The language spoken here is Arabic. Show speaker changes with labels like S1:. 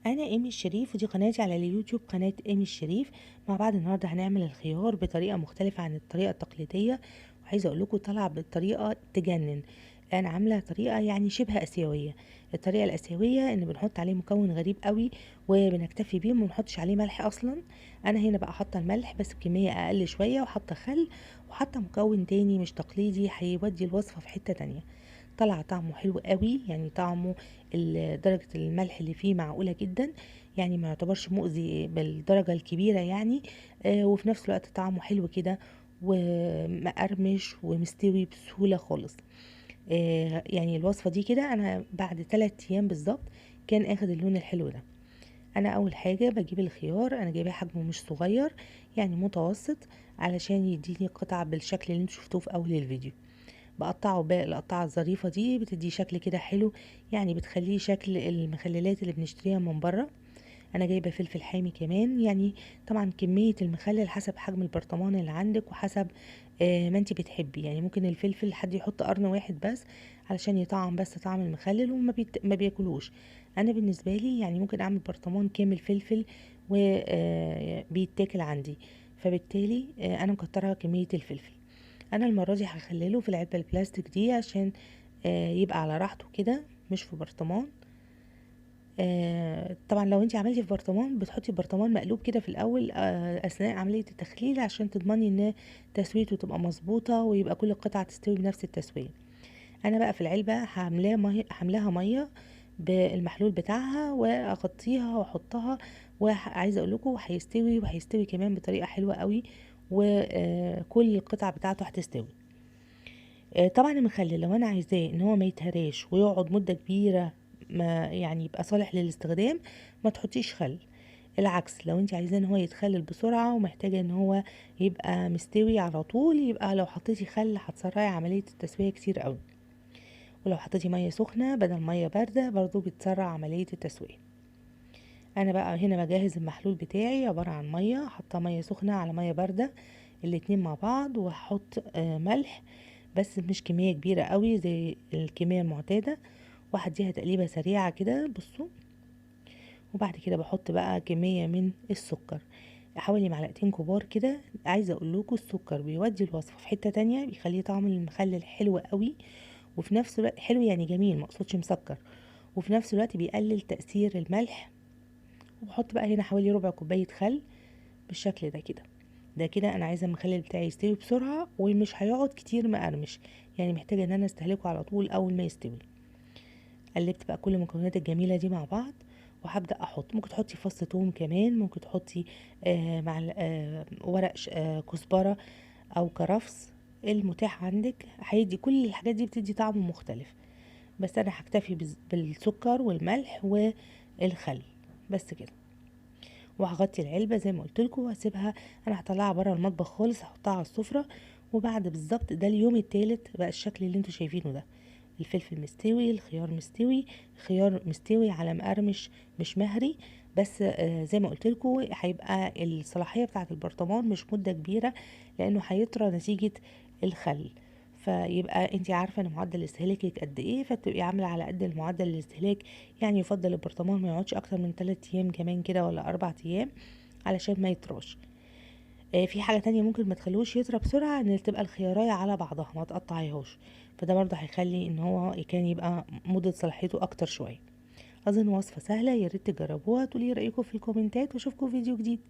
S1: انا ايمي الشريف، ودي قناتي على اليوتيوب، قناة ايمي الشريف. مع بعض النهارده هنعمل الخيار بطريقة مختلفة عن الطريقة التقليدية، وعايزة اقول لكم طالعة بطريقة تجنن. انا عاملة طريقة يعني شبه اسيوية. الطريقة الاسيوية ان بنحط عليه مكون غريب قوي وبنكتفي بيه وما بنحطش عليه ملح اصلا. انا هنا بقى حاطة الملح بس بكمية اقل شوية، وحاطة خل، وحاطة مكون تاني مش تقليدي هيودي الوصفة في حتة تانية. طلع طعمه حلو قوي، يعني طعمه درجة الملح اللي فيه معقولة جدا، يعني ما يعتبرش مؤذي بالدرجة الكبيرة يعني. وفي نفس الوقت طعمه حلو كده ومقرمش ومستوي بسهولة خالص. يعني الوصفة دي كده انا بعد 3 ايام بالظبط كان اخد اللون الحلو ده. انا اول حاجة بجيب الخيار، انا جايباه حجمه مش صغير، يعني متوسط، علشان يديني قطع بالشكل اللي انتوا شفتوه في اول الفيديو. بقطعه بقى القطعة الظريفة دي بتدي شكل كده حلو، يعني بتخليه شكل المخللات اللي بنشتريها من بره. انا جايبه فلفل حامي كمان، يعني طبعا كميه المخلل حسب حجم البرطمان اللي عندك وحسب ما انت بتحبي. يعني ممكن الفلفل حد يحط قرن واحد بس علشان يطعم بس طعم المخلل ما بياكلوش. انا بالنسبه لي يعني ممكن اعمل برطمان كامل فلفل وبيتاكل عندي، فبالتالي انا مكتره كميه الفلفل. انا المره دي هخلله في العلبه البلاستيك دي عشان يبقى على راحته كده، مش في برطمان. طبعا لو انت عملتي في برطمان بتحطي برطمان مقلوب كده في الاول اثناء عمليه التخليل عشان تضمني ان تسويته تبقى مظبوطه ويبقى كل قطعه تستوي بنفس التسويه. انا بقى في العلبه حملاها ميه بالمحلول بتاعها واغطيها واحطها، وعايزه اقول لكم هيستوي، وهيستوي كمان بطريقه حلوه قوي، وكل القطع بتاعته هتستوي. طبعا المخلل لو انا عايزاه ان هو ما يتهراش ويقعد مده كبيره، ما يعني يبقى صالح للاستخدام، ما تحطيش خل. العكس، لو انت عايزاه ان هو يتخلل بسرعه ومحتاجه ان هو يبقى مستوي على طول، يبقى لو حطيتي خل هتسرعي عمليه التسويه كتير قوي. ولو حطيتي ميه سخنه بدل ميه بارده برضو بتسرع عمليه التسويه. انا بقى هنا بجهز المحلول بتاعي عباره عن ميه، حاطه ميه سخنه على ميه بارده الاتنين مع بعض، وهحط ملح بس مش كمية كبيرة قوي زي الكمية المعتادة، وهديها تقليبة سريعة كده بصوا. وبعد كده بحط بقى كمية من السكر، حوالي معلقتين كبار كده. عايزة اقول لكم السكر بيودي الوصفة في حتة تانية، بيخليه طعم المخلل حلو قوي، وفي نفس الوقت حلو يعني جميل، مقصودش مسكر، وفي نفس الوقت بيقلل تأثير الملح. وبحط بقى هنا حوالي ربع كوباية خل بالشكل ده كده. ده كده انا عايزه المخلل بتاعي يستوي بسرعه ومش هيقعد كتير مقرمش، يعني محتاجه ان انا استهلكه على طول اول ما يستوي. قلبت بقى كل المكونات الجميله دي مع بعض، وهبدا احط، ممكن تحطي فص ثوم كمان، ممكن تحطي مع ورق كزبره او كرفس، المتاح عندك هيدي. كل الحاجات دي بتدي طعم مختلف، بس انا هكتفي بالسكر والملح والخل بس كده. وهغطي العلبه زي ما قلت لكم واسيبها. انا هطلعها بره المطبخ خالص، هحطها على السفره، وبعد بالظبط ده اليوم التالت بقى الشكل اللي انتوا شايفينه ده. الفلفل مستوي، الخيار مستوي، الخيار مستوي على مقرمش مش مهري. بس زي ما قلت لكم هيبقى الصلاحيه بتاعه البرطمان مش مده كبيره، لانه هيطرى نتيجه الخل. فيبقى انت عارفه ان معدل استهلاكك قد ايه، فتبقي عامله على قد المعدل الاستهلاك. يعني يفضل البرطمان ما يقعدش اكتر من 3 ايام كمان كده ولا 4 ايام علشان ما يطراش. في حاجه تانية ممكن ما تخلوش يطرى بسرعه، ان تبقى الخيارية على بعضها ما تقطعيهاش، فده برضه هيخلي ان هو كان يبقى مدة صلاحيته اكتر شويه. اظن وصفه سهله، يا ريت تجربوها، تقولي رايكم في الكومنتات، واشوفكم فيديو جديد.